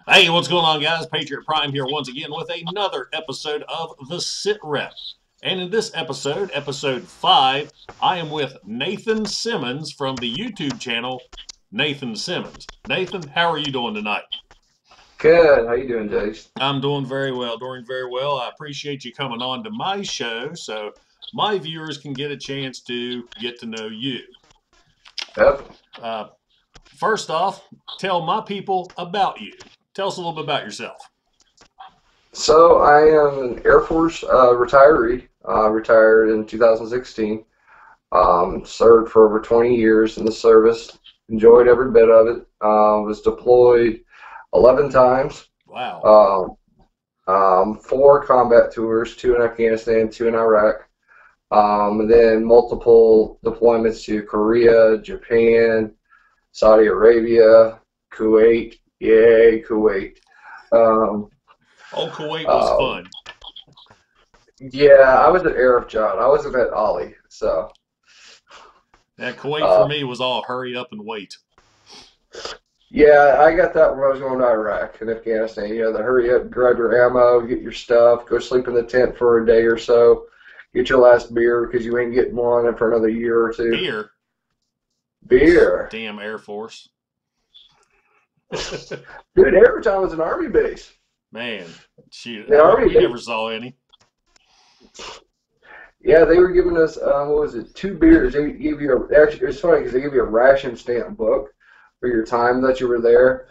Hey, what's going on, guys? Patriot Prime here once again with another episode of the SITREP. And in this episode, episode 5, I am with Nathan Simmons from the YouTube channel, Nathan Simmons. Nathan, how are you doing tonight? Good. How you doing, Jace? I'm doing very well, doing very well. I appreciate you coming on to my show so my viewers can get a chance to get to know you. Yep. Uh, First off, tell my people about you. Tell us a little bit about yourself. So I am an Air Force retiree. Retired in 2016. Served for over 20 years in the service. Enjoyed every bit of it. Was deployed 11 times. Wow. 4 combat tours, 2 in Afghanistan, 2 in Iraq. And then multiple deployments to Korea, Japan, Saudi Arabia, Kuwait. Yay, Kuwait. Um, Kuwait was uh, fun. yeah, I was at Arab John. I wasn't at Ollie. So, Yeah, Kuwait for uh, me was all hurry up and wait. yeah, I got that when I was going to Iraq and Afghanistan. You know, the hurry up, grab your ammo, get your stuff, go sleep in the tent for a day or so, get your last beer because you ain't getting one for another year or two. Beer, Beer. damn Air Force. Dude, Arab John was an army base. Man, shoot, The army we base. never saw any. Yeah, they were giving us, what was it, 2 beers. They gave you actually, it's funny because they give you a ration stamp book for your time that you were there.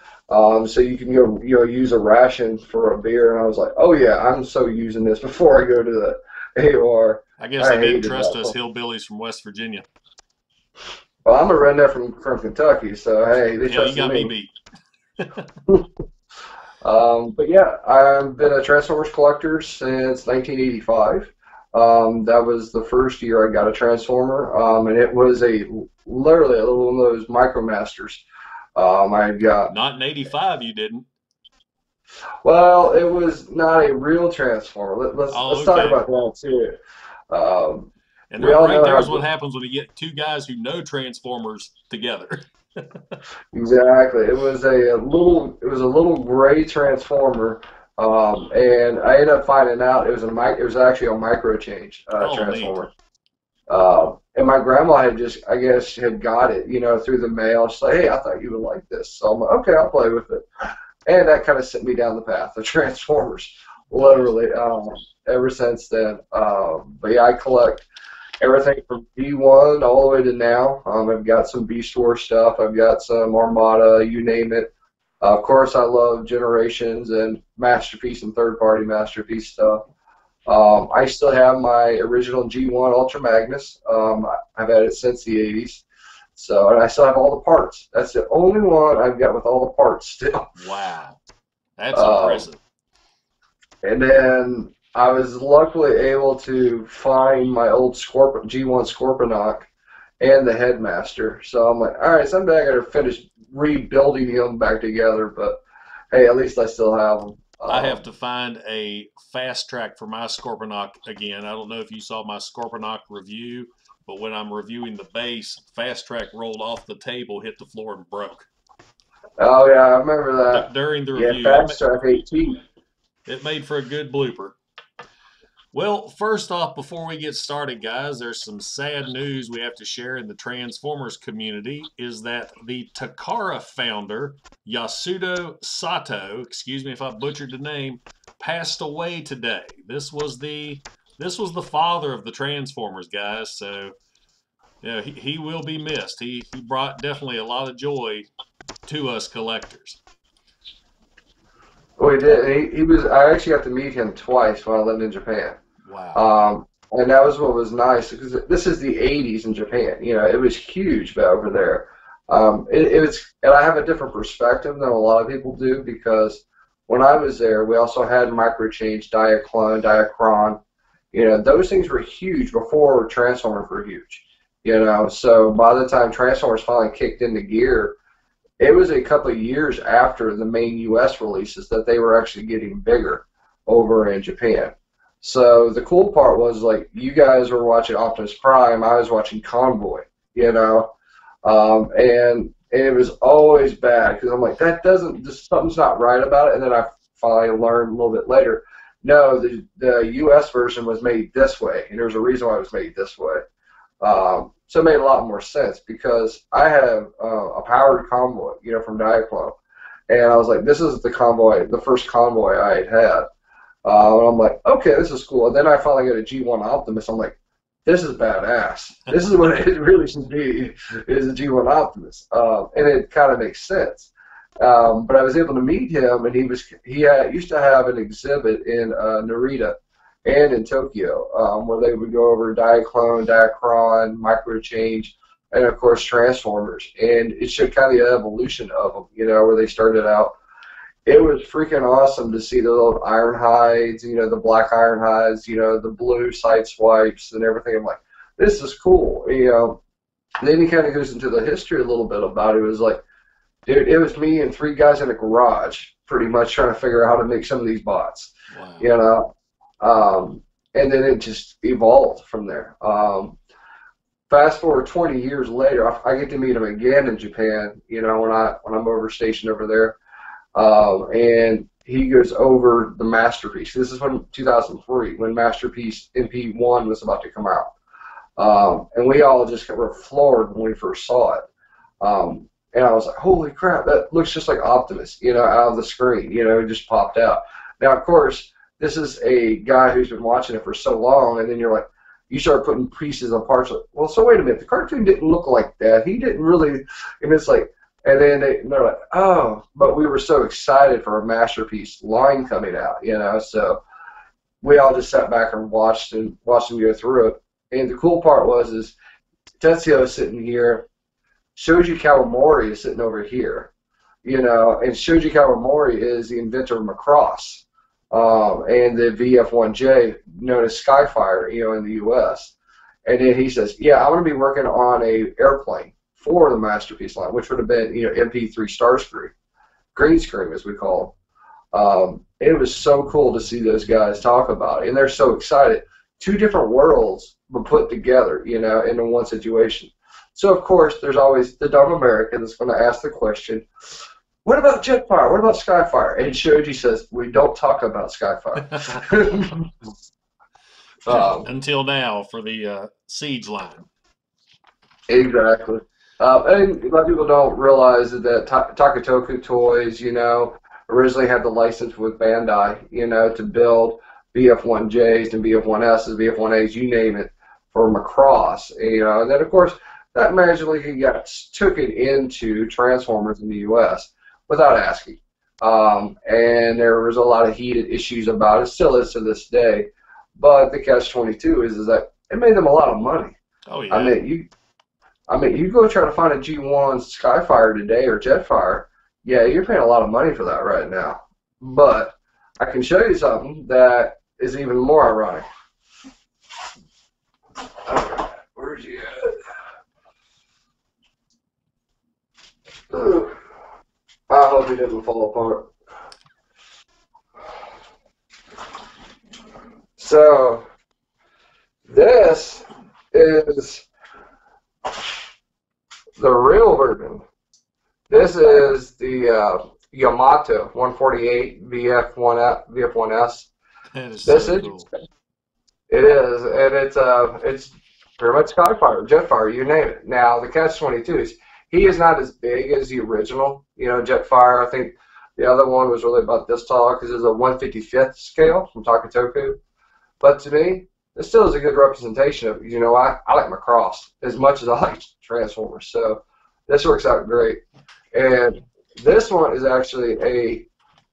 So you can go, use a ration for a beer. And I was like, oh yeah, I'm so using this before I go to the AOR. I guess I they didn't hated trust us that. hillbillies from West Virginia. Well, I'm a redneck from Kentucky, so hey, they Hell, you trusted got me me. beat. But yeah, I've been a Transformers collector since 1985. That was the first year I got a Transformer, and it was literally a little one of those MicroMasters. I got Not in '85, you didn't. well, it was not a real Transformer. Let's Oh, talk okay. about that too. Um, And we all right know how there's what happens when you get two guys who know Transformers together. exactly. It was a little gray Transformer, and I ended up finding out it was actually a micro change Oh, neat. Transformer. And my grandma had just, I guess, had got it, through the mail. She's like, hey, I thought you would like this. So I'm like, okay, I'll play with it. And that kind of sent me down the path of Transformers, Nice. literally, ever since then. But yeah, I collect everything from B1 all the way to now. I've got some Beast Wars stuff. I've got some Armada, you name it. Of course, I love Generations and Masterpiece and third-party Masterpiece stuff. I still have my original G1 Ultra Magnus. I've had it since the 80s. So, and I still have all the parts. That's the only one I've got with all the parts still. Wow. That's Um, impressive. and then I was luckily able to find my old G1 Scorponok and the Headmaster. So I'm like, all right, someday I got to finish rebuilding them back together. But hey, at least I still have them. I have to find a fast track for my Scorponok again. I don't know if you saw my Scorponok review, but when I'm reviewing the base, fast track rolled off the table, hit the floor, and broke. Oh yeah, I remember that. During the Yeah, review, Fast Track 18. it made for a good blooper. Well, first off, before we get started, guys, there's some sad news we have to share in the Transformers community is that the Takara founder, Yasudo Sato, excuse me if I butchered the name, passed away today. This was the father of the Transformers, guys, so yeah, he will be missed. He brought definitely a lot of joy to us collectors. Oh, he did. He was. I actually got to meet him twice when I lived in Japan. Wow. And that was what was nice because this is the 80s in Japan. It was huge back over there. It was, and I have a different perspective than a lot of people do because when I was there, we also had microchange, Diaclone, Diachron. Those things were huge before Transformers were huge. So by the time Transformers finally kicked into gear, it was a couple of years after the main U.S. releases that they were actually getting bigger over in Japan. So the cool part was like you guys were watching Optimus Prime, I was watching Convoy, and and it was always bad because I'm like, that doesn't, just something's not right about it. And then I finally learned a little bit later, no, the U.S. version was made this way, and there's a reason why it was made this way. So it made a lot more sense because I have a powered convoy, you know, from Diaclone, and I was like, this is the convoy, the first convoy I had. And I'm like, okay, this is cool. And then I finally got a G1 Optimus. I'm like, this is badass. This is what it really should be, is a G1 Optimus. And it kind of makes sense. But I was able to meet him, and he used to have an exhibit in Narita and in Tokyo, where they would go over Diaclone, Diacron, Microchange, and of course Transformers. And it showed kind of the evolution of them, you know, where they started out. It was freaking awesome to see the little iron hides, you know, the black iron hides, you know, the blue side swipes and everything. I'm like, this is cool, you know. And then he kind of goes into the history a little bit about it. It was like, dude, it was me and 3 guys in a garage pretty much trying to figure out how to make some of these bots, Wow. you know. And then it just evolved from there. Fast forward 20 years later, I get to meet him again in Japan, you know, when I'm over stationed over there. And he goes over the Masterpiece. This is from 2003, when Masterpiece MP1 was about to come out. And we all just were floored when we first saw it. And I was like, holy crap, that looks just like Optimus, you know, out of the screen. You know, it just popped out. Now, of course, this is a guy who's been watching it for so long, and then you're like, you start putting pieces and parts. Like, well, so wait a minute, the cartoon didn't look like that. He didn't really, and it's like, and then they're like, oh, but we were so excited for a Masterpiece line coming out, you know, so we all just sat back and watched him go through it. And the cool part is Tetsuo is sitting here, Shoji Kawamori is sitting over here, you know, and Shoji Kawamori is the inventor of Macross, and the VF-1J, known as Skyfire, you know, in the U.S. And then he says, yeah, I'm going to be working on a airplane for the Masterpiece line, which would have been, you know, MP3 Starscream, green screen as we call them. It was so cool to see those guys talk about it, and they're so excited. 2 different worlds were put together, you know, into one situation. So of course, there's always the dumb American that's going to ask the question, what about Jetfire? What about Skyfire? And Shoji says, we don't talk about Skyfire. Until now for the Siege line. Exactly. And a lot of people don't realize that Takatoku Toys, you know, originally had the license with Bandai, you know, to build VF-1Js and VF-1Ss, VF-1As, you name it, for Macross. You know, and then, of course, that magically took it into Transformers in the U.S. without asking. And there was a lot of heated issues about it, still is to this day. But the catch-22 is that it made them a lot of money. Oh, yeah. I mean, you go try to find a G1 Skyfire today or Jetfire, yeah, you're paying a lot of money for that right now. But I can show you something that is even more ironic. Alright, where's he at? I hope he doesn't fall apart. So, this is the real version. This is the Yamato 148 VF1S. That is This so is cool. It is, and it's pretty much Skyfire, Jetfire, you name it. Now the catch-22 is he is not as big as the original, you know, Jetfire. I think the other one was really about this tall because it's a 1/55th scale from Takatoku. But to me, it still is a good representation of, you know, I like Macross as much as I like Transformers. So this works out great. And this one is actually a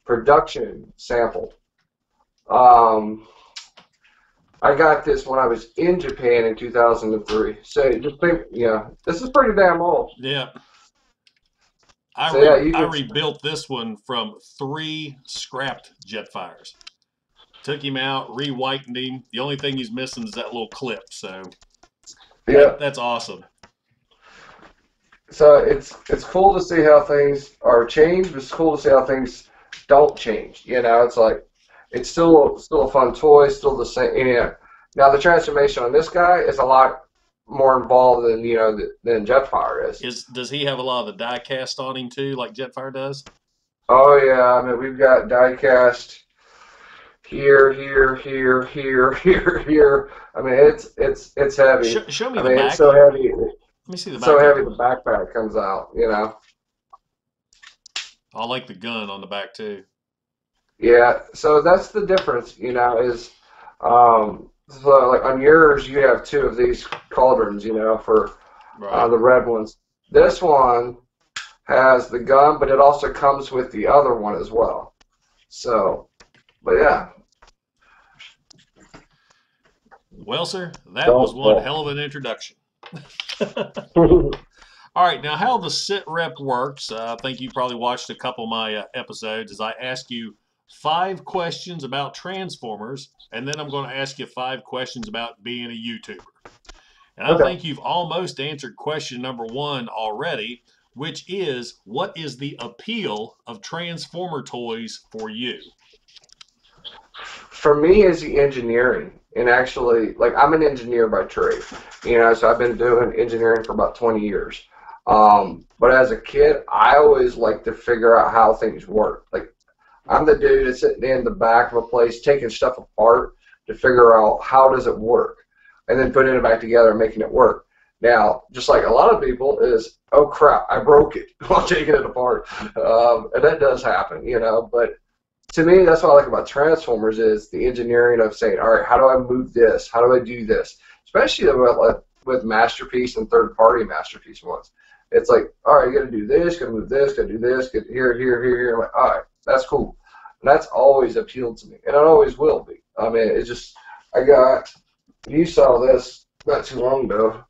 production sample. I got this when I was in Japan in 2003. So just think, you know, this is pretty damn old. Yeah. I rebuilt this one from 3 scrapped Jetfires. Took him out, re-whitened him. The only thing he's missing is that little clip. So yeah, that's awesome. So it's cool to see how things are changed, but it's cool to see how things don't change. You know, it's like it's still a fun toy, still the same. You know. Now the transformation on this guy is a lot more involved than than Jetfire is. Does he have a lot of the die cast on him too, like Jetfire does? Oh yeah, I mean we've got diecast here, here, here, here, here, here. I mean it's heavy. Show me I the mean it's back. so heavy. Let me see the It's so back. heavy the backpack comes out. You know. I like the gun on the back too. Yeah. So that's the difference. You know, is so like on yours you have two of these cauldrons. You know, for Right. the red ones. This one has the gun, but it also comes with the other one as well. So, but yeah. Well, sir, that was Don't one fall. hell of an introduction. All right, now how the SITREP works, I think you probably watched a couple of my episodes, is I ask you 5 questions about Transformers, and then I'm going to ask you 5 questions about being a YouTuber. And I Okay. think you've almost answered question number 1 already, which is, what is the appeal of Transformer toys for you? For me, is the engineering, and actually, like I'm an engineer by trade, so I've been doing engineering for about 20 years. But as a kid, I always like to figure out how things work. Like I'm the dude that's sitting in the back of a place taking stuff apart to figure out how does it work, and then putting it back together and making it work. Now, just like a lot of people, is oh crap, I broke it while taking it apart, and that does happen, But to me, that's what I like about Transformers is the engineering of saying, all right, how do I move this? How do I do this? Especially with Masterpiece and third-party Masterpiece ones. It's like, all right, you got to do this, got to move this, got to do this, get here, here, here, here. I'm like, all right, that's cool. And that's always appealed to me, and it always will be. I mean, it's just, you saw this not too long ago.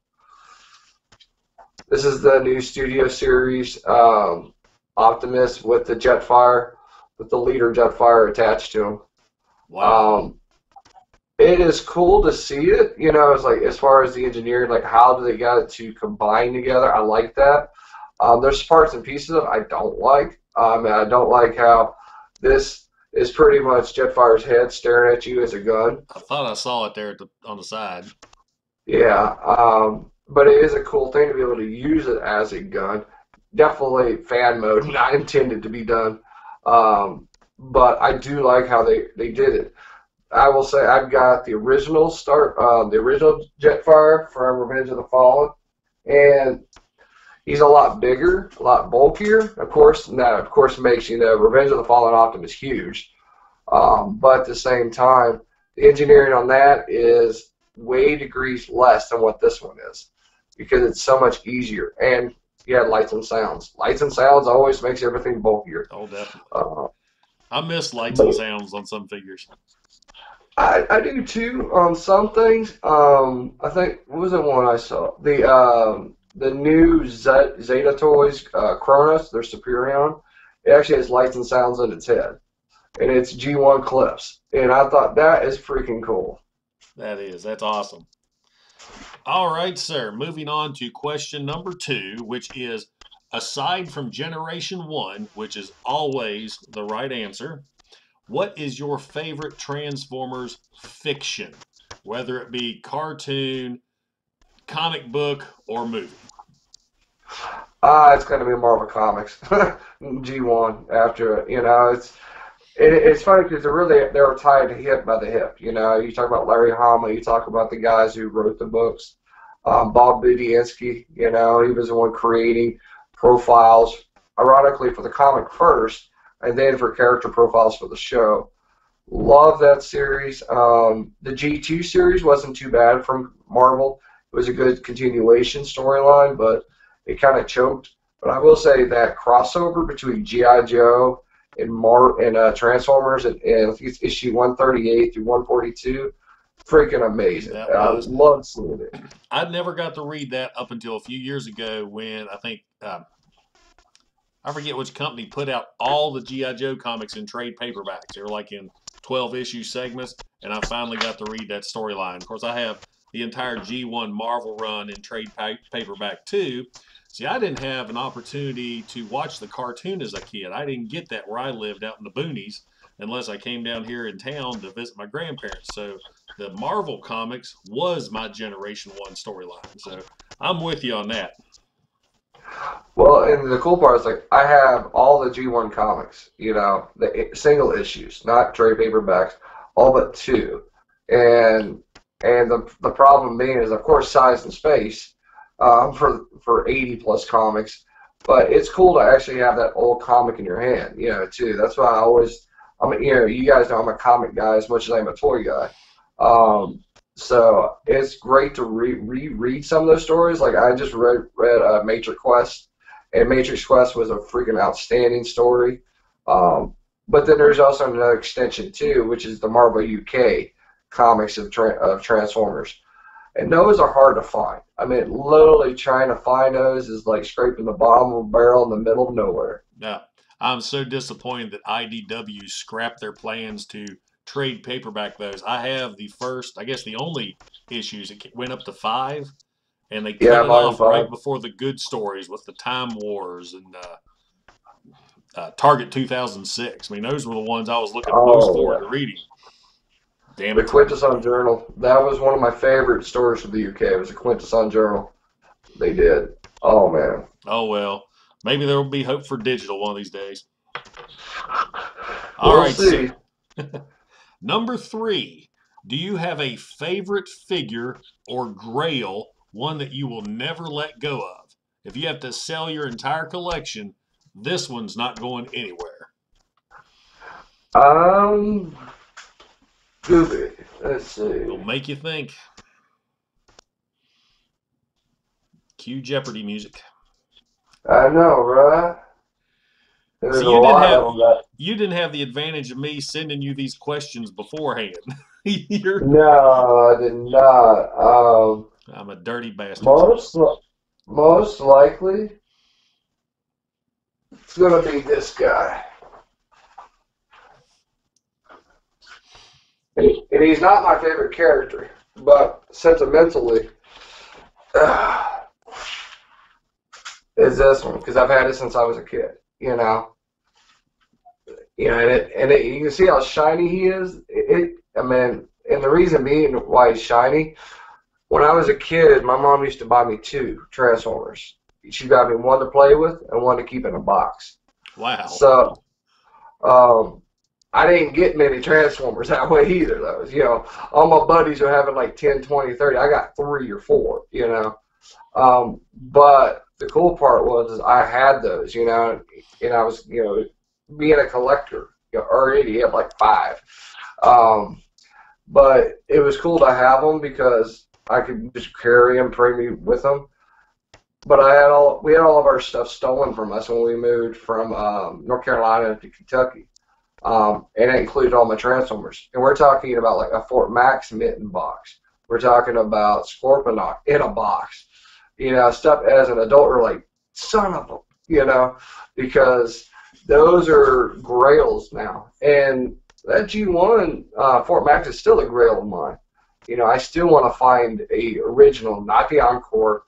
This is the new Studio Series Optimus with the Jetfire, with the leader Jetfire attached to him. Wow. It is cool to see it, it's like as far as the engineering, like how do they got it to combine together. I like that. There's parts and pieces of it I don't like. And I don't like how this is pretty much Jetfire's head staring at you as a gun. I thought I saw it there on the side. Yeah, but it is a cool thing to be able to use it as a gun. Definitely fan mode, not intended to be done. But I do like how they did it. I will say I've got the original the original Jetfire from Revenge of the Fallen, and he's a lot bigger, a lot bulkier. Of course, and that of course makes Revenge of the Fallen Optimus huge. But at the same time, the engineering on that is way degrees less than what this one is because it's so much easier. And you had lights and sounds. Lights and sounds always makes everything bulkier. Oh, definitely. Uh, I miss lights and but sounds on some figures. I do too on some things. I think what was the one I saw? The new Zeta toys, Kronos, their Superion. It actually has lights and sounds in its head, and it's G1 clips. And I thought that is freaking cool. That's awesome. All right, sir. Moving on to question number 2, which is, aside from Generation 1, which is always the right answer, what is your favorite Transformers fiction? Whether it be cartoon, comic book, or movie. It's going to be more of a comics. G1 after it. It's funny because they were tied hip by the hip. You talk about Larry Hama, you talk about the guys who wrote the books. Bob Budiansky, he was the one creating profiles, ironically for the comic first, and then for character profiles for the show. Love that series. The G2 series wasn't too bad from Marvel. It was a good continuation storyline, but it kind of choked. But I will say that crossover between G.I. Joe and Transformers and I think it's issue 138 through 142, freaking amazing. That I was. love seeing it. I never got to read that up until a few years ago when I think I forget which company put out all the G.I. Joe comics in trade paperbacks. They were like in 12-issue segments, and I finally got to read that storyline. Of course, I have the entire G1 Marvel run in trade paperback too. See, I didn't have an opportunity to watch the cartoon as a kid. I didn't get that where I lived out in the boonies unless I came down here in town to visit my grandparents. So the Marvel comics was my Generation 1 storyline. So I'm with you on that. Well, and the cool part is like I have all the G1 comics, the single issues, not trade paperbacks, all but two. And the problem being is, of course, size and space for 80 plus comics, but it's cool to actually have that old comic in your hand, too. That's why you guys know I'm a comic guy as much as I'm a toy guy. So it's great to reread some of those stories. Like I just read Matrix Quest, and Matrix Quest was a freaking outstanding story. But then there's also another extension too, which is the Marvel UK comics of Transformers, and those are hard to find. I mean, literally trying to find those is like scraping the bottom of a barrel in the middle of nowhere. Yeah, I'm so disappointed that IDW scrapped their plans to trade paperback those. I have the first, I guess the only issues. It went up to 5, and they cut it off right before the good stories with the Time Wars and Target 2006. I mean, those were the ones I was looking most forward to reading. Damn it. The Quintesson Journal. That was one of my favorite stories from the UK. It was a Quintesson Journal. They did. Oh, man. Oh, well. Maybe there will be hope for digital one of these days. All right, see. Number 3, do you have a favorite figure or grail, one that you will never let go of? If you have to sell your entire collection, this one's not going anywhere. Goofy. Let's see. It'll make you think. Cue Jeopardy music. I know, right? So you didn't have the advantage of me sending you these questions beforehand. No, I did not. I'm a dirty bastard. Most likely, it's going to be this guy. And he's not my favorite character, but sentimentally, is this one, because I've had it since I was a kid, you can see how shiny he is. And the reason being why he's shiny, when I was a kid, my mom used to buy me 2 Transformers. She got me one to play with and one to keep in a box. Wow. So, I didn't get many Transformers that way either, though. All my buddies are having like 10, 20, 30. I got 3 or 4, But the cool part was I had those, and I was, being a collector, already had like 5. But it was cool to have them because I could just carry them, bring me with them. But we had all of our stuff stolen from us when we moved from North Carolina to Kentucky. And it included all my Transformers. And we're talking about like a Fort Max mitten box. We're talking about Scorponok in a box. Stuff as an adult, we're like, son of a, because those are grails now. And that G1 Fort Max is still a grail of mine. I still want to find a original, not the Encore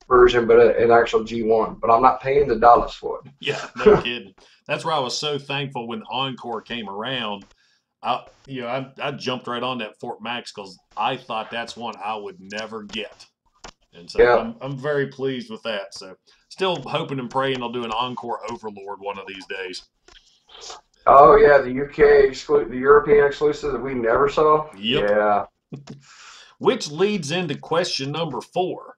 version, but an actual G1. But I'm not paying the dollars for it. Yeah, no kidding. That's why I was so thankful when the Encore came around. I jumped right on that Fort Max because I thought that's one I would never get. And so yeah. I'm very pleased with that. So still hoping and praying they'll do an Encore Overlord one of these days. Oh, yeah, the the European exclusive that we never saw? Yep. Yeah. Which leads into question number 4.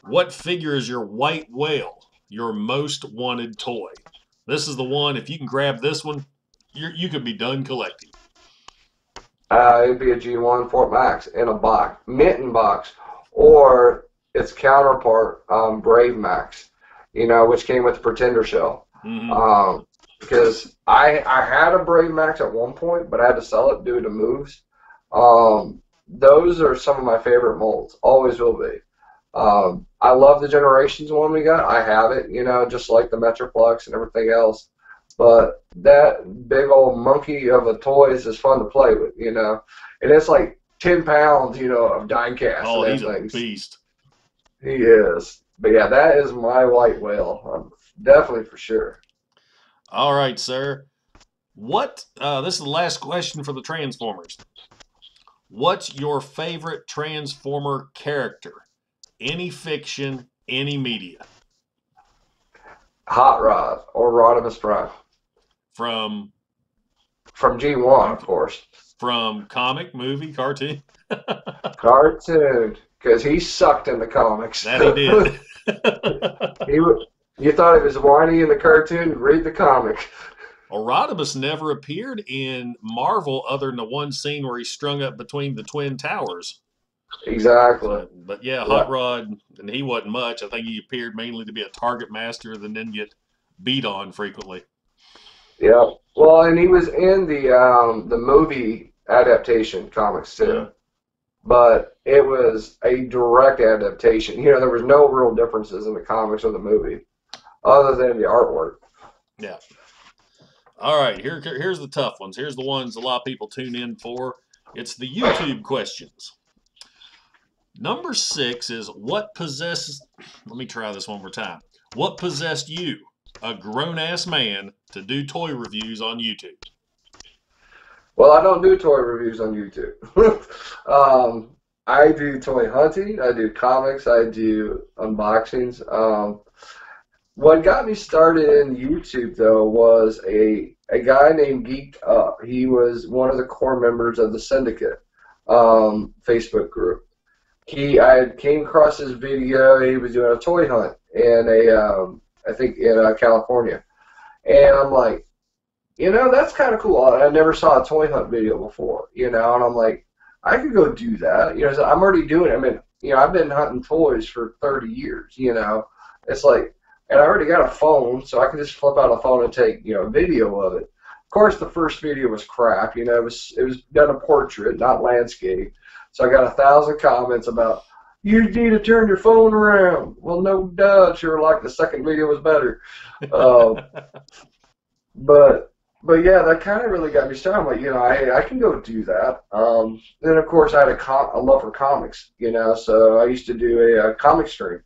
What figure is your white whale, your most wanted toy? This is the one, if you can grab this one, you could be done collecting. It'd be a G1 Fort Max in a box, mitten box, or its counterpart, Brave Max, which came with the Pretender shell. Mm-hmm. Because I had a Brave Max at one point, but I had to sell it due to moves. Those are some of my favorite molds, always will be. I love the Generations one we got. I have it, just like the Metroplex and everything else. But that big old monkey of a toys is fun to play with, And it's like 10 pounds, of die cast. Oh, he's a beast. He is. But yeah, that is my white whale. Definitely for sure. All right, sir. This is the last question for the Transformers. What's your favorite Transformer character? Any fiction, any media. Hot Rod or Rodimus Prime. From From G1, of course. from comic, movie, cartoon. Cartoon, because he sucked in the comics. That he did. You thought he was whiny in the cartoon? Read the comic. Rodimus never appeared in Marvel other than the one scene where he's strung up between the Twin Towers. Exactly. But yeah, Hot Rod, and he wasn't much. I think he appeared mainly to be a target master and then get beat on frequently. Yeah. Well, and he was in the movie adaptation comics too. Yeah. But it was a direct adaptation. You know, there was no real differences in the comics or the movie other than the artwork. Yeah. All right, here's the tough ones. Here's the ones a lot of people tune in for. It's the YouTube questions. Number 6 is what possesses... Let me try this one more time. What possessed you, a grown-ass man, to do toy reviews on YouTube? Well, I don't do toy reviews on YouTube. I do toy hunting. I do comics. I do unboxings. What got me started in YouTube, though, was a guy named Geeked Up. He was one of the core members of the Syndicate Facebook group. I came across his video. He was doing a toy hunt in I think in California, and I'm like, you know, that's kind of cool. I never saw a toy hunt video before, you know, and I'm like, I could go do that. You know, so I'm already doing it. I mean, you know, I've been hunting toys for 30 years. You know, it's like, and I already got a phone, so I can just flip out a phone and take, you know, a video of it. Of course, the first video was crap. You know, it was done a portrait, not landscape. So I got 1,000 comments about, you need to turn your phone around. Well, no duh. Sure, like the second video was better. But yeah, that kind of really got me started. I'm like, you know, I can go do that. Then of course I had a love for comics, you know, so I used to do a comic stream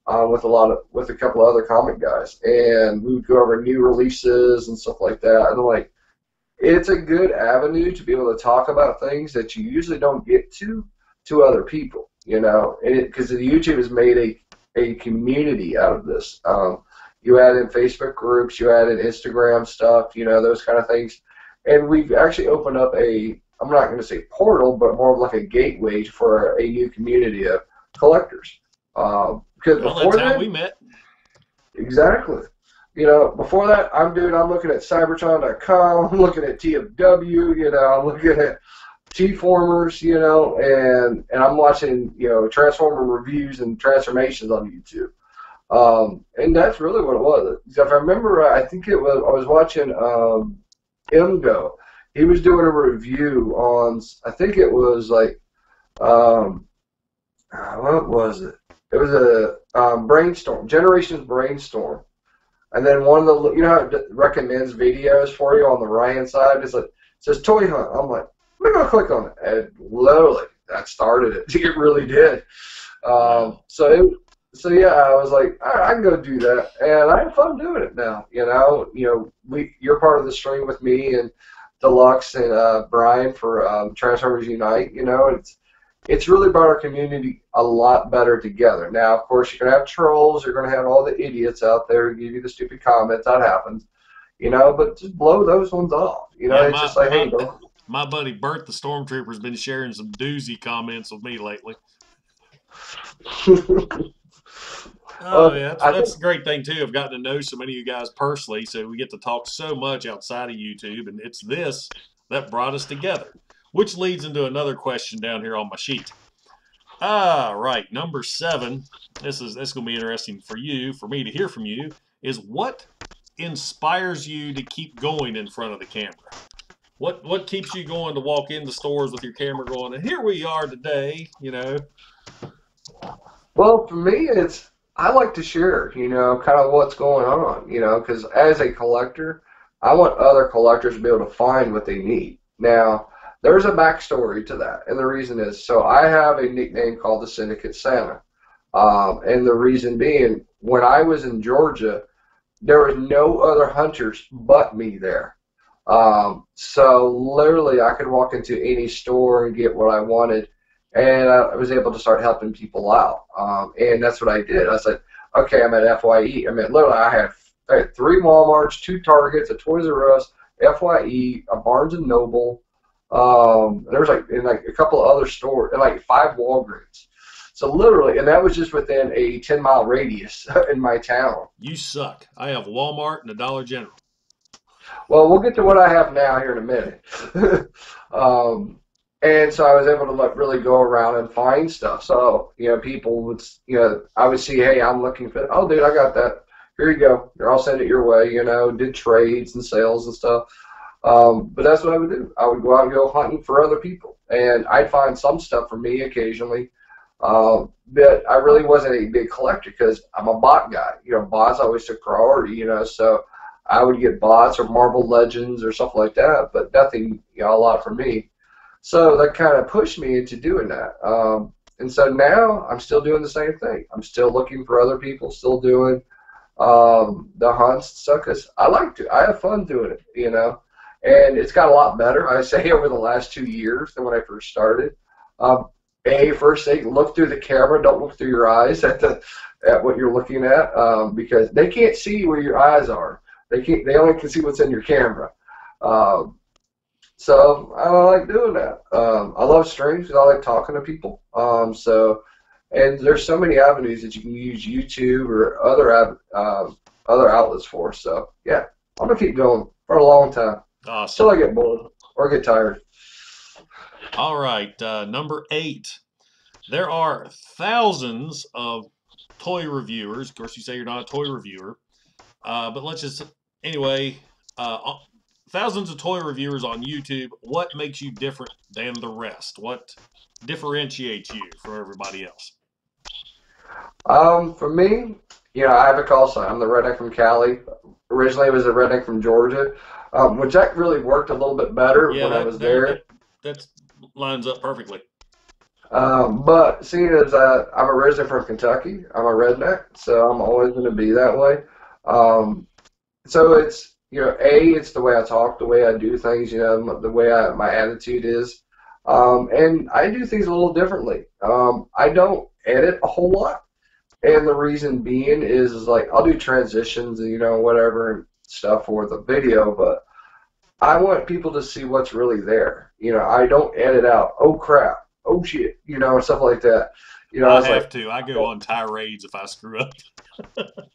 with a couple of other comic guys, and we would go over new releases and stuff like that. And I'm like, it's a good avenue to be able to talk about things that you usually don't get to other people, you know, because the YouTube has made a community out of this. You add in Facebook groups, you add in Instagram stuff, you know, those kind of things. And we've actually opened up I'm not going to say portal, but more of like a gateway for a new community of collectors. Because before that's how we met. Exactly. You know, before that, I'm looking at Cybertron.com, I'm looking at TFW, you know, I'm looking at T-Formers, you know, and I'm watching, you know, Transformer reviews and transformations on YouTube. And that's really what it was. If I remember, I think I was watching Imgo. He was doing a review on, I think it was like, what was it? It was a Brainstorm, Generations Brainstorm. And then one of the, you know how it recommends videos for you on the right-hand side? It's like, it says Toy Hunt. I'm like, I'm going to click on it. And literally, that started it. It really did. So yeah, I was like, all right, I can go do that, and I have fun doing it now. You know, you're part of the stream with me and Deluxe and Brian for Transformers Unite. You know, it's really brought our community a lot better together. Now, of course, you're gonna have trolls, you're gonna have all the idiots out there who give you the stupid comments. That happens, you know, but just blow those ones off. You know, it's just like, hey, bro. My buddy Bert the Stormtrooper's been sharing some doozy comments with me lately. Oh, yeah, that's a great thing, too. I've gotten to know so many of you guys personally, so we get to talk so much outside of YouTube, and it's this that brought us together, which leads into another question down here on my sheet. Right, number 7, this is going to be interesting for me to hear from you, is what inspires you to keep going in front of the camera? What keeps you going to walk into stores with your camera going, and here we are today, you know? Well, for me, I like to share, you know, kind of what's going on, you know, because as a collector, I want other collectors to be able to find what they need. Now, there's a backstory to that, and the reason is, so I have a nickname called the Syndicate Santa, and the reason being, when I was in Georgia, there was no other hunters but me there. So literally, I could walk into any store and get what I wanted, and I was able to start helping people out. And that's what I did. I said, okay, I'm at FYE. I mean, literally, I had 3 Walmarts, 2 Targets, a Toys R Us, FYE, a Barnes and Noble. There was like a couple of other stores, and like 5 Walgreens. So literally, and that was just within a 10-mile radius in my town. You suck. I have Walmart and a Dollar General. Well, we'll get to what I have now here in a minute. And so I was able to like really go around and find stuff. So, people would, I would see, hey, I'm looking for, oh, dude, I got that. Here you go. Here, I'll send it your way, did trades and sales and stuff. But that's what I would do. I would go out and go hunting for other people. And I'd find some stuff for me occasionally. But I really wasn't a big collector because I'm a bot guy. Bots always took priority, so I would get bots or Marvel Legends or stuff like that, but nothing, a lot for me. So that kind of pushed me into doing that. And so now I'm still doing the same thing. I'm still looking for other people, still doing the hunts and stuff because I like to. I have fun doing it, And it's got a lot better, I say, over the last 2 years than when I first started. First thing, look through the camera. Don't look through your eyes at what you're looking at because they can't see where your eyes are. They only can see what's in your camera. So I like doing that. I love streams because I like talking to people. And there's so many avenues that you can use YouTube or other outlets for. So yeah, I'm gonna keep going for a long time. Awesome. Until I get bored or get tired. All right, number 8. There are thousands of toy reviewers. Of course, you say you're not a toy reviewer, but let's just anyway. Thousands of toy reviewers on YouTube. What makes you different than the rest? What differentiates you from everybody else? For me, I have a call sign. I'm the redneck from Cali. Originally, I was a redneck from Georgia, which that really worked a little bit better when I was there. That lines up perfectly. But seeing as I'm originally from Kentucky, I'm a redneck, so I'm always going to be that way. So it's, it's the way I talk, the way I do things, the way my attitude is. And I do things a little differently. I don't edit a whole lot. And the reason being is like I'll do transitions and, whatever and stuff for the video, but I want people to see what's really there. I don't edit out, oh crap, oh shit, and stuff like that. I have to. I go on tirades if I screw up.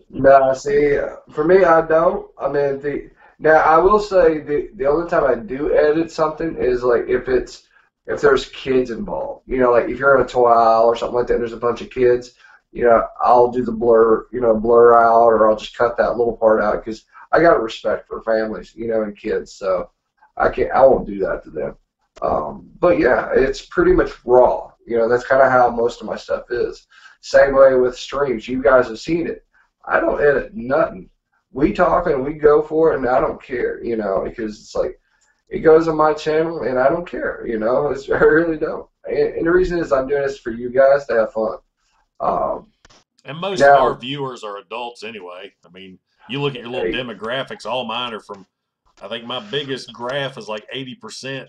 No, see, for me, I don't. I mean, now I will say the only time I do edit something is like if there's kids involved. Like if you're in a toy aisle or something like that, and there's a bunch of kids. I'll do the blur out, or I'll just cut that little part out because I got a respect for families, and kids, so I won't do that to them. But yeah, it's pretty much raw. That's kind of how most of my stuff is. Same way with streams. You guys have seen it. I don't edit nothing. We talk and we go for it, and I don't care, because it's like it goes on my channel, and I don't care, I really don't. And the reason is I'm doing this for you guys to have fun. And most of our viewers are adults anyway. I mean, you look at your little demographics, all mine are from, I think my biggest graph is like 80%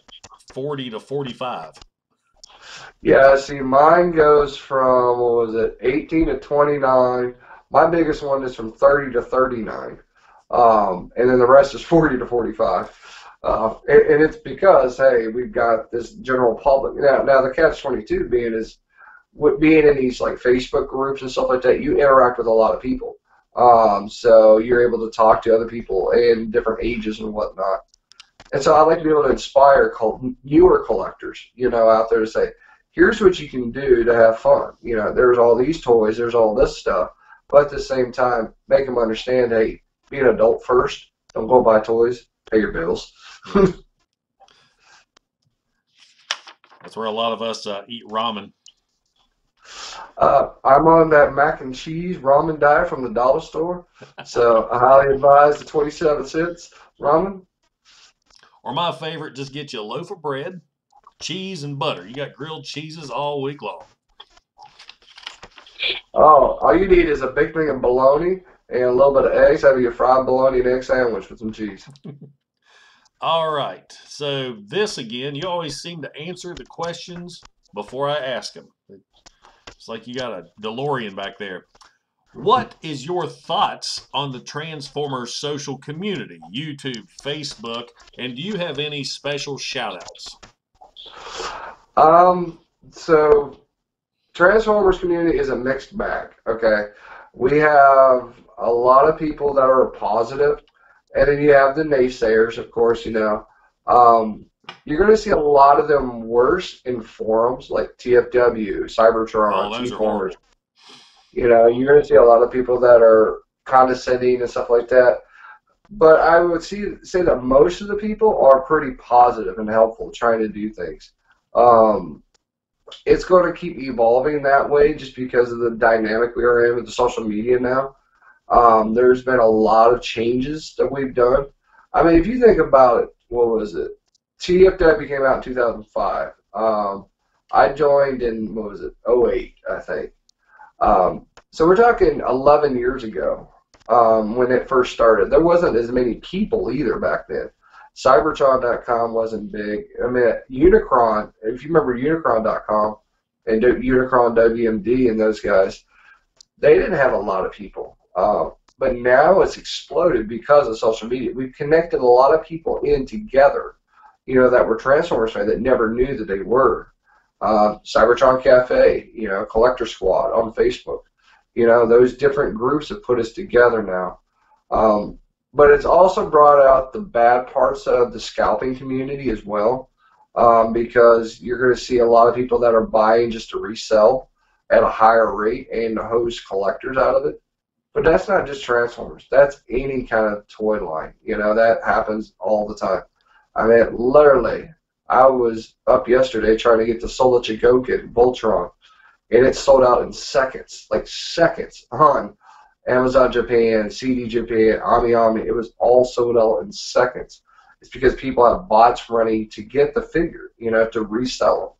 40 to 45. Yeah, see, mine goes from, 18 to 29. My biggest one is from 30 to 39. And then the rest is 40 to 45. And it's because, hey, we've got this general public. Now the catch-22 being in these like Facebook groups and stuff like that, you interact with a lot of people. So you're able to talk to other people in different ages and whatnot. And so I like to be able to inspire newer collectors, out there to say, here's what you can do to have fun. There's all these toys, there's all this stuff. But at the same time, make them understand, hey, be an adult first. Don't go buy toys. Pay your bills. That's where a lot of us eat ramen. I'm on that mac and cheese ramen diet from the dollar store, so I highly advise the 27 cents ramen. Or my favorite, just get you a loaf of bread, cheese, and butter. You got grilled cheeses all week long. Oh, all you need is a big thing of bologna and a little bit of eggs. Have your fried bologna and egg sandwich with some cheese. All right. So this again, you always seem to answer the questions before I ask them. It's like you got a DeLorean back there. What is your thoughts on the Transformers social community, YouTube, Facebook, and do you have any special shout outs? Um, so Transformers community is a mixed bag. Okay, we have a lot of people that are positive, and then you have the naysayers, of course. You're going to see a lot of them worse in forums like TFW, Oh, Cybertron, those are T-Formers. horrible. You're going to see a lot of people that are condescending and stuff like that. But I would say that most of the people are pretty positive and helpful, trying to do things. Um, it's going to keep evolving that way just because of the dynamic we are in with the social media now. There's been a lot of changes that we've done. I mean, if you think about it, what was it? TFW came out in 2005. I joined in, what was it, '08, I think. So we're talking 11 years ago when it first started. There wasn't as many people either back then. Cybertron.com wasn't big. I mean, Unicron, if you remember Unicron.com and Unicron WMD and those guys, they didn't have a lot of people. But now it's exploded because of social media. We've connected a lot of people in together, that were Transformers fans that never knew that they were. Cybertron Cafe, Collector Squad on Facebook. Those different groups have put us together now. But it's also brought out the bad parts of the scalping community as well, because you're going to see a lot of people that are buying just to resell at a higher rate and to hose collectors out of it. But that's not just Transformers. That's any kind of toy line. That happens all the time. I mean, literally, I was up yesterday trying to get the Solar Chigokin Voltron, and it sold out in seconds, like seconds, on Amazon Japan, CD Japan, Ami. It was all sold out in seconds. It's because people have bots running to get the figure, to resell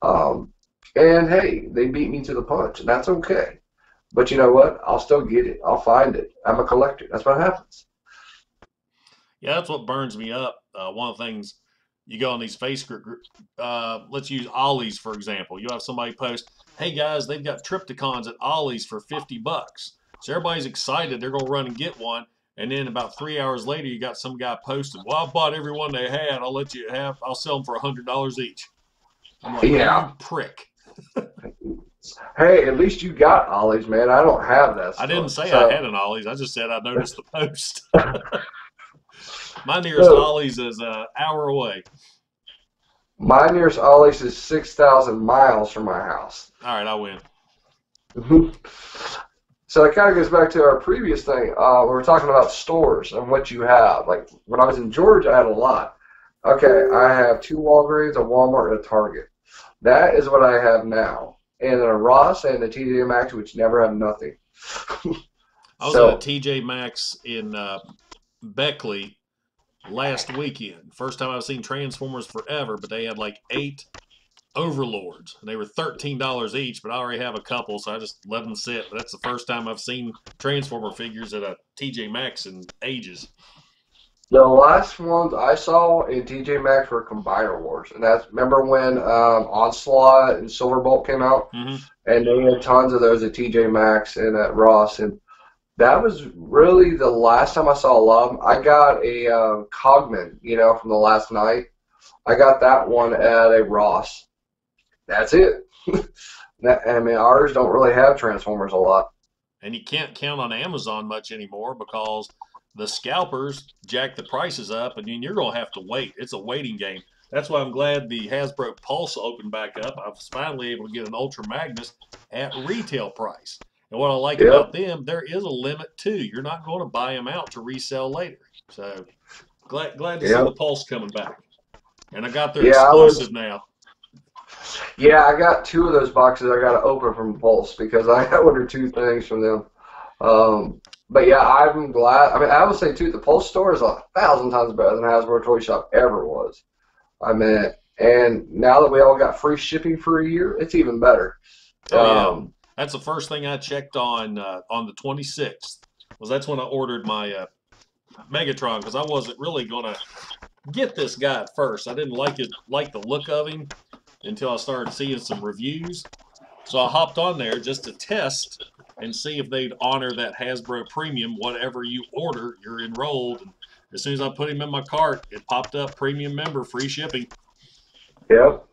them. And hey, they beat me to the punch, and that's okay. But you know what? I'll still get it. I'll find it. I'm a collector. That's what happens. Yeah, that's what burns me up. One of the things you go on these Facebook groups, let's use Ollie's for example. You have somebody post, "Hey guys, they've got Trypticons at Ollie's for $50." So everybody's excited. They're gonna run and get one. And then about 3 hours later, you got some guy posting, "Well, I bought every one they had. I'll let you have. I'll sell them for $100 each." I'm like, Yeah. you prick. Hey, at least you got Ollie's, man. I don't have that I didn't stuff. say I So, had an Ollie's. I just said I noticed the post. My nearest so Ollie's is an hour away. my nearest Ollie's is 6,000 miles from my house. All right, I win. So it kind of goes back to our previous thing. We were talking about stores and what you have. Like when I was in Georgia, I had a lot. Okay, I have two Walgreens, a Walmart, and a Target. That is what I have now. And then a Ross and a TJ Maxx, which never have nothing. I was at a So, TJ Maxx in Beckley last weekend. First time I've seen Transformers forever, but they had like 8 Overlords. And they were $13 each, but I already have a couple, so I just let them sit. But that's the first time I've seen Transformer figures at a TJ Maxx in ages. the last ones I saw in TJ Maxx were Combiner Wars. And that's, remember when Onslaught and Silverbolt came out? Mm-hmm. And they had tons of those at TJ Maxx and at Ross. And that was really the last time I saw a lot of them. I got a Cogman, from the last night. I got that one at a Ross. That's it. I mean, ours don't really have Transformers a lot. And you can't count on Amazon much anymore because the scalpers jack the prices up, and then you're going to have to wait. It's a waiting game. That's why I'm glad the Hasbro Pulse opened back up. I was finally able to get an Ultra Magnus at retail price. And what I like about Yep. them, there is a limit too. You're not going to buy them out to resell later. So glad to see the Yep. Pulse coming back. And I got their Yeah, I was. exclusive now. Yeah, I got two of those boxes I got to open from Pulse because I ordered two things from them. But yeah, I'm glad. I mean, I would say too, the Pulse store is 1,000 times better than Hasbro Toy Shop ever was. I mean, and now that we all got free shipping for a year, it's even better. Oh yeah, Um, that's the first thing I checked on the 26th. Was that's when I ordered my Megatron because I wasn't really gonna. get this guy at first. I didn't like the look of him until I started seeing some reviews. So I hopped on there just to test and see if they'd honor that Hasbro premium. Whatever you order, you're enrolled. And as soon as I put him in my cart, it popped up premium member, free shipping. Yep.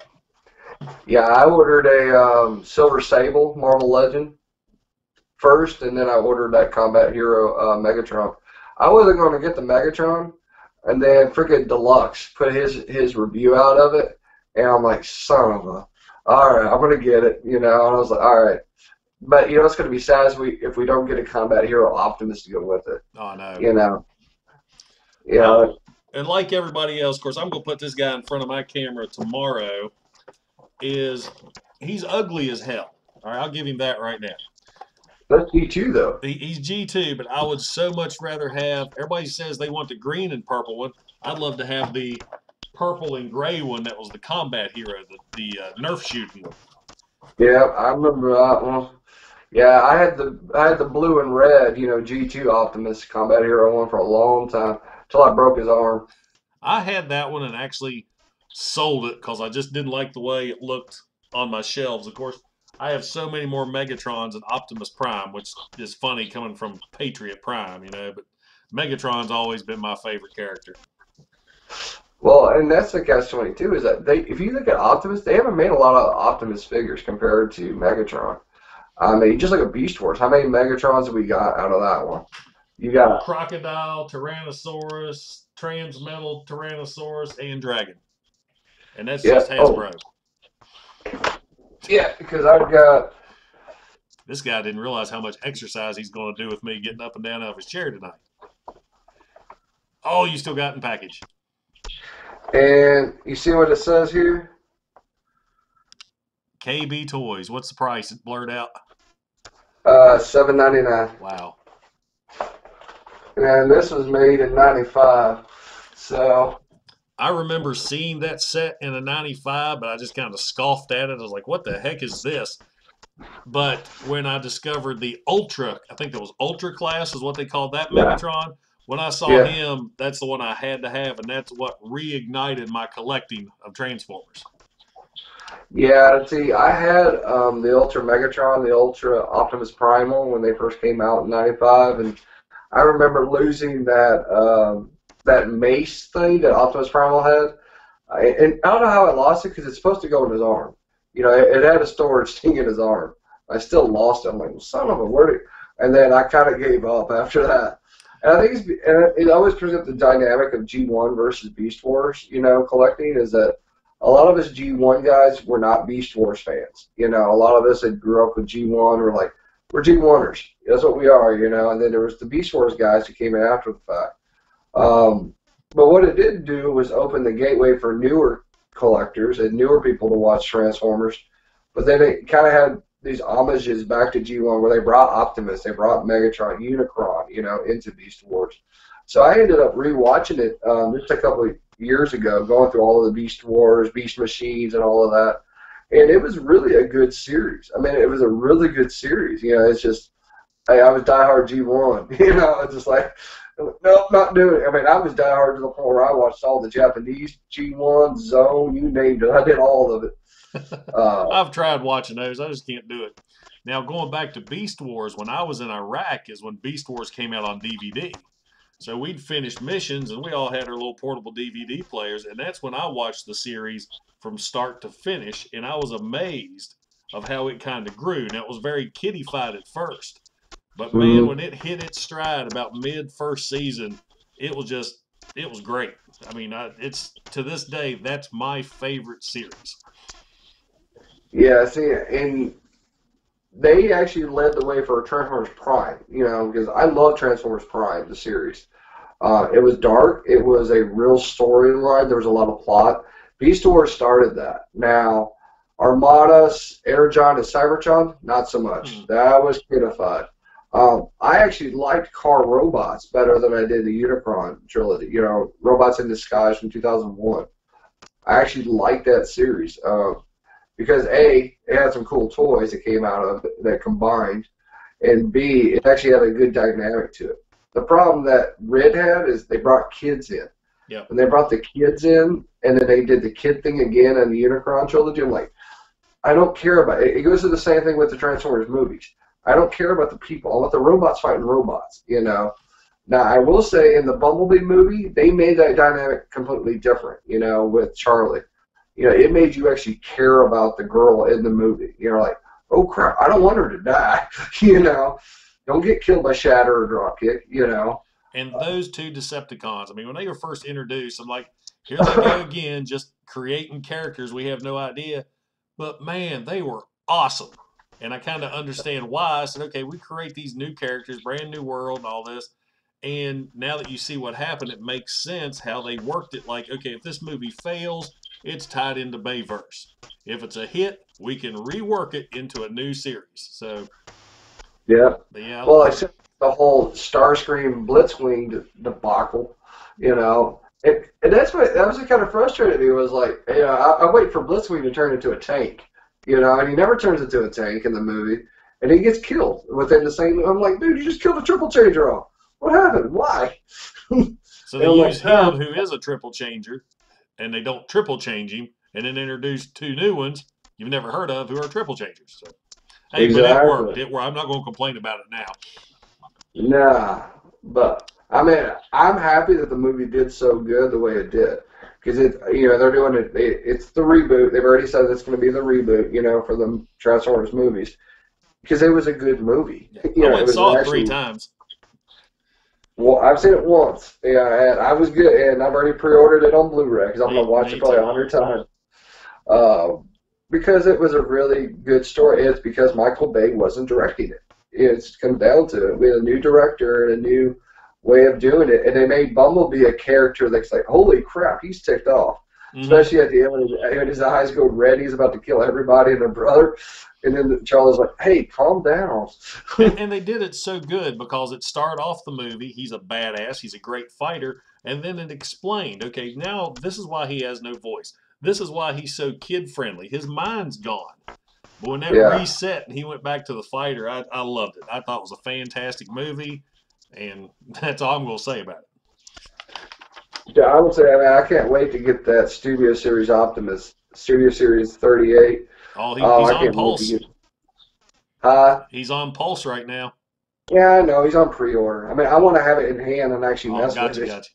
Yeah, I ordered a Silver Sable Marvel Legend first, and then I ordered that Combat Hero Megatron. I wasn't going to get the Megatron, and then freaking Deluxe put his review out of it, and I'm like, son of a, all right, I'm going to get it, you know, and I was like, all right. But, you know, it's going to be sad if we don't get a Combat Hero Optimus to go with it. Oh, no. You know. Yeah. And like everybody else, of course, I'm going to put this guy in front of my camera tomorrow. He's ugly as hell. All right, I'll give him that right now. That's G2, though. He's G2, but I would so much rather have, everybody says they want the green and purple one. I'd love to have the purple and gray one that was the combat hero, the Nerf shooting one. Yeah, I remember that one. Yeah, I had the blue and red, you know, G2 Optimus Combat Hero one for a long time, till I broke his arm. I had that one and actually sold it because I just didn't like the way it looked on my shelves. Of course, I have so many more Megatrons and Optimus Prime, which is funny coming from Patriot Prime, you know, but Megatron's always been my favorite character. Well, and that's the catch-22 too, is that if you look at Optimus, they haven't made a lot of Optimus figures compared to Megatron. I mean, just like a Beast Wars, how many Megatrons have we got out of that one? You got Crocodile, Tyrannosaurus, Transmetal Tyrannosaurus, and Dragon. And that's just Hasbro. Yeah, because I've got... This guy didn't realize how much exercise he's going to do with me getting up and down out of his chair tonight. Oh, you still got in package. And you see what it says here? KB Toys. What's the price? It blurred out. $7.99. Wow. And this was made in '95. So I remember seeing that set in a 95, but I just kind of scoffed at it. I was like, what the heck is this? But when I discovered the Ultra, I think that was Ultra Class is what they called that Megatron. When I saw him, that's the one I had to have, and that's what reignited my collecting of Transformers. Yeah, see, I had the Ultra Megatron, the Ultra Optimus Primal when they first came out in '95, and I remember losing that mace thing that Optimus Primal had. And I don't know how I lost it because it's supposed to go in his arm. You know, it had a storage thing in his arm. I still lost it. I'm like, well, son of a, where did? And then I kind of gave up after that. And I think it always brings up the dynamic of G1 versus Beast Wars, you know, collecting, is that a lot of us G1 guys were not Beast Wars fans. You know, a lot of us that grew up with G1 were like, we're G1ers. That's what we are, you know. And then there was the Beast Wars guys who came in after the fact. But what it did do was open the gateway for newer collectors and newer people to watch Transformers. But then it kind of had these homages back to G1 where they brought Optimus, they brought Megatron, Unicron, you know, into Beast Wars. So I ended up rewatching it just a couple of years ago, going through all of the Beast Wars, Beast Machines, and all of that. And it was really a good series. I mean, it was a really good series. You know, it's just, hey, I was diehard G1. You know, it's just like, nope, not doing it. I mean, I was diehard to the point where I watched all the Japanese G1, Zone, you named it. I did all of it. I've tried watching those. I just can't do it. Now, going back to Beast Wars, when I was in Iraq is when Beast Wars came out on DVD. So we'd finished missions, and we all had our little portable DVD players, and that's when I watched the series from start to finish, and I was amazed of how it kind of grew. Now, it was very kiddified at first, but, man, when it hit its stride about mid-first season, it was great. I mean, it's to this day, that's my favorite series. Yeah, see, and they actually led the way for Transformers Prime, you know, because I love Transformers Prime, the series. It was dark. It was a real storyline. There was a lot of plot. Beast Wars started that. Now, Armada, Energon, and Cybertron, not so much. That was kiddified. I actually liked Car Robots better than I did the Unicron trilogy, you know, Robots in Disguise from 2001. I actually liked that series. Because A, it had some cool toys that came out of it that combined, and B, it actually had a good dynamic to it. The problem that Red had is they brought kids in. Yeah. And they brought the kids in, and then they did the kid thing again in the Unicron trilogy. I'm like, I don't care about it. It goes to the same thing with the Transformers movies. I don't care about the people. I want the robots fighting robots, you know. Now, I will say in the Bumblebee movie, they made that dynamic completely different, you know, with Charlie. You know, it made you actually care about the girl in the movie. You're like, oh, crap, I don't want her to die, you know. Don't get killed by Shatter or Dropkick, you know. And those two Decepticons, I mean, when they were first introduced, I'm like, here they go again, just creating characters we have no idea. But, man, they were awesome. And I kind of understand why. I said, okay, we create these new characters, brand new world and all this. And now that you see what happened, it makes sense how they worked it. Like, okay, if this movie fails, it's tied into Bayverse. If it's a hit, we can rework it into a new series. So, yeah. Yeah. Well, except the whole Starscream Blitzwing debacle, you know. And that's what kind of frustrated me was like, you know, I wait for Blitzwing to turn into a tank, you know, and he never turns into a tank in the movie, and he gets killed within the same. I'm like, dude, you just killed a triple changer off. What happened? Why? So they use him, who is a triple changer, and they don't triple change him, and then introduce two new ones you've never heard of who are triple changers. So, hey, exactly. But it worked. It worked. I'm not going to complain about it now. Nah, but I mean, I'm happy that the movie did so good the way it did, because you know, they're doing it. It's the reboot. They've already said it's going to be the reboot, you know, for the Transformers movies, because it was a good movie. Yeah. I went and saw it 3 times. Well, I've seen it once, yeah, and I was good, and I've already pre-ordered it on Blu-ray because I'm going to watch it probably 100 times. Because it was a really good story. It's because Michael Bay wasn't directing it. It's come down to it. We had a new director and a new way of doing it, and they made Bumblebee a character that's like, holy crap, he's ticked off. Mm-hmm. Especially at the end when his eyes go red, he's about to kill everybody and their brother. And then Charlie's like, hey, calm down. and they did it so good because it started off the movie, he's a badass, he's a great fighter, and then it explained, okay, now this is why he has no voice. This is why he's so kid-friendly. His mind's gone. But when that reset and he went back to the fighter, I loved it. I thought it was a fantastic movie, and that's all I'm going to say about it. Yeah, I would say, I mean, I can't wait to get that Studio Series Optimus, Studio Series 38. Oh, he's on Pulse. He's on Pulse right now. Yeah, I know. He's on pre-order. I mean, I want to have it in hand and actually mess with it. Gotcha.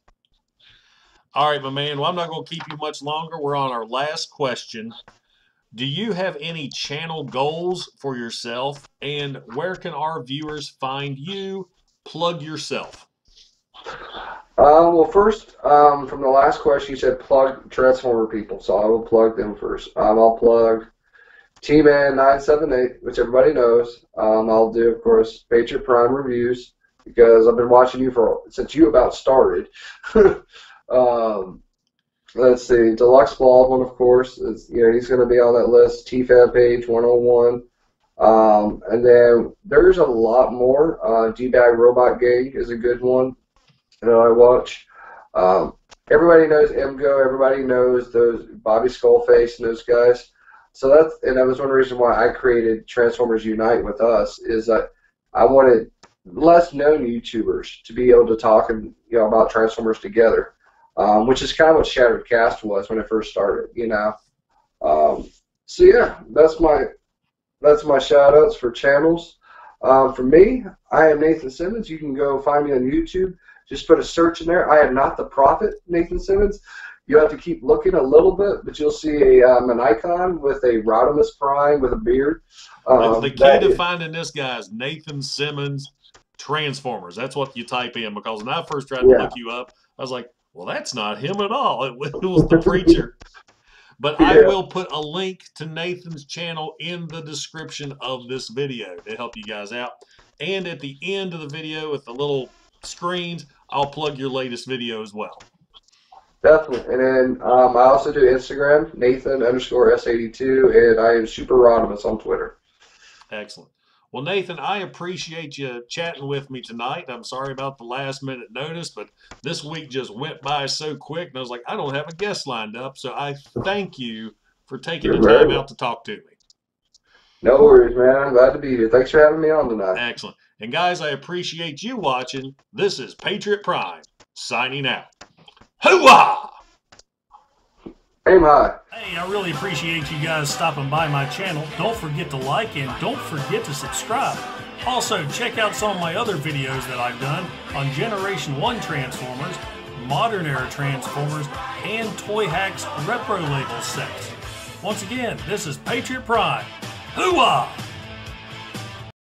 All right, my man. Well, I'm not going to keep you much longer. We're on our last question. Do you have any channel goals for yourself? And where can our viewers find you? Plug yourself. Well, first, from the last question, you said plug Transformer people, so I will plug them first. I'll plug T-Man 978, which everybody knows. I'll do, of course, Patriot Prime reviews because I've been watching you since you about started. Let's see, Deluxe Baldwin, of course, he's going to be on that list. TFAB Page 101. And then there's a lot more. D-Bag Robot Gang is a good one that I watch. Everybody knows MGO. Everybody knows those Bobby Skullface and those guys. So that was one reason why I created Transformers Unite with us, is that I wanted less known YouTubers to be able to talk about Transformers together, which is kind of what Shattered Cast was when it first started, So yeah, that's my shout outs for channels. For me, I am Nathan Simmons. You can go find me on YouTube. Just put a search in there. I am not the prophet, Nathan Simmons. You have to keep looking a little bit, but you'll see an icon with a Rodimus Prime with a beard. The key to finding this guy is Nathan Simmons Transformers. That's what you type in, because when I first tried to look you up, I was like, well, that's not him at all. It was the preacher. But I will put a link to Nathan's channel in the description of this video to help you guys out. And at the end of the video with the little screens, I'll plug your latest video as well. Definitely. And then I also do Instagram, Nathan_S82, and I am Super Rodimus on Twitter. Excellent. Well, Nathan, I appreciate you chatting with me tonight. I'm sorry about the last minute notice, but this week just went by so quick, and I was like, I don't have a guest lined up, so I thank you for taking the time out to talk to me. No worries, man. I'm glad to be here. Thanks for having me on tonight. Excellent. And guys, I appreciate you watching. This is Patriot Prime, signing out. Hoo-ah! Aim high. Hey, I really appreciate you guys stopping by my channel. Don't forget to like and don't forget to subscribe. Also, check out some of my other videos that I've done on Generation 1 Transformers, Modern Era Transformers, and Toy Hacks Repro Label sets. Once again, this is Patriot Prime. Hoo-ah!